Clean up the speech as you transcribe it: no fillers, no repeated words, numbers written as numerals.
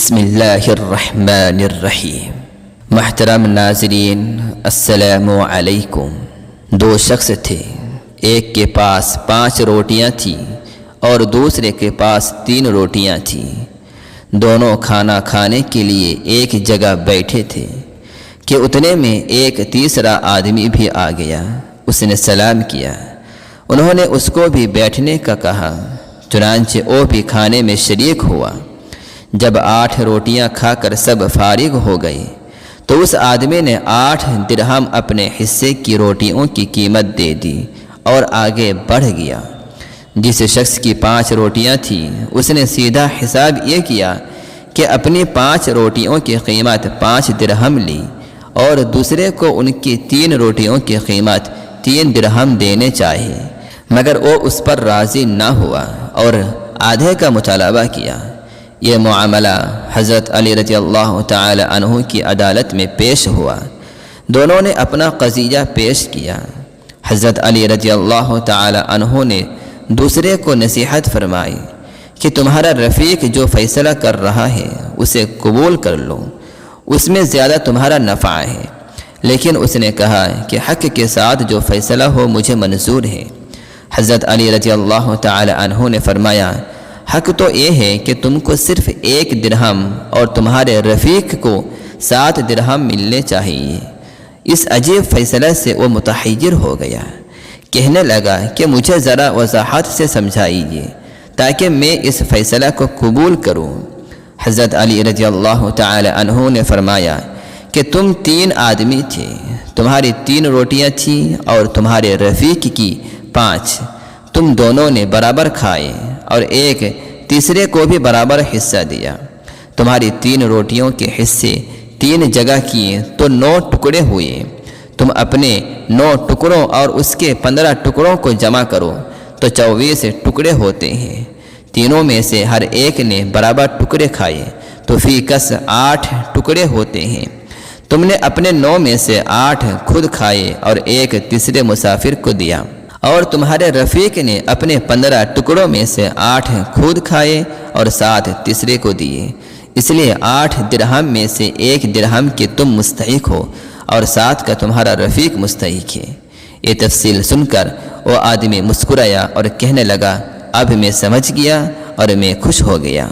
بسم اللہ الرحمن الرحیم۔ محترم ناظرین، السلام علیکم۔ دو شخص تھے، ایک کے پاس 5 روٹیاں تھیں اور دوسرے کے پاس 3 روٹیاں تھیں۔ دونوں کھانا کھانے کے لیے ایک جگہ بیٹھے تھے کہ اتنے میں ایک تیسرا آدمی بھی آ گیا۔ اس نے سلام کیا، انہوں نے اس کو بھی بیٹھنے کا کہا، چنانچہ وہ بھی کھانے میں شریک ہوا۔ جب 8 روٹیاں کھا کر سب فارغ ہو گئے تو اس آدمی نے 8 درہم اپنے حصے کی روٹیوں کی قیمت دے دی اور آگے بڑھ گیا۔ جس شخص کی 5 روٹیاں تھیں اس نے سیدھا حساب یہ کیا کہ اپنی 5 روٹیوں کی قیمت 5 درہم لی اور دوسرے کو ان کی 3 روٹیوں کی قیمت 3 درہم دینے چاہیے، مگر وہ اس پر راضی نہ ہوا اور آدھے کا مطالبہ کیا۔ یہ معاملہ حضرت علی رضی اللہ تعالی عنہ کی عدالت میں پیش ہوا۔ دونوں نے اپنا قضیہ پیش کیا۔ حضرت علی رضی اللہ تعالی عنہ نے دوسرے کو نصیحت فرمائی کہ تمہارا رفیق جو فیصلہ کر رہا ہے اسے قبول کر لو، اس میں زیادہ تمہارا نفع ہے۔ لیکن اس نے کہا کہ حق کے ساتھ جو فیصلہ ہو مجھے منظور ہے۔ حضرت علی رضی اللہ تعالی عنہ نے فرمایا، حق تو یہ ہے کہ تم کو صرف 1 درہم اور تمہارے رفیق کو 7 درہم ملنے چاہیے۔ اس عجیب فیصلے سے وہ متحیر ہو گیا، کہنے لگا کہ مجھے ذرا وضاحت سے سمجھائیے تاکہ میں اس فیصلہ کو قبول کروں۔ حضرت علی رضی اللہ تعالی عنہ نے فرمایا کہ تم 3 آدمی تھے، تمہاری 3 روٹیاں تھیں اور تمہارے رفیق کی 5۔ تم دونوں نے برابر کھائے اور ایک تیسرے کو بھی برابر حصہ دیا۔ تمہاری 3 روٹیوں کے حصے 3 جگہ کیے تو 9 ٹکڑے ہوئے۔ تم اپنے 9 ٹکڑوں اور اس کے 15 ٹکڑوں کو جمع کرو تو 24 ٹکڑے ہوتے ہیں۔ تینوں میں سے ہر ایک نے برابر ٹکڑے کھائے تو فی کس 8 ٹکڑے ہوتے ہیں۔ تم نے اپنے 9 میں سے 8 خود کھائے اور ایک تیسرے مسافر کو دیا، اور تمہارے رفیق نے اپنے 15 ٹکڑوں میں سے 8 خود کھائے اور 7 تیسرے کو دیے۔ اس لیے 8 درہم میں سے 1 درہم کے تم مستحق ہو اور 7 کا تمہارا رفیق مستحق ہے۔ یہ تفصیل سن کر وہ آدمی مسکرایا اور کہنے لگا، اب میں سمجھ گیا اور میں خوش ہو گیا۔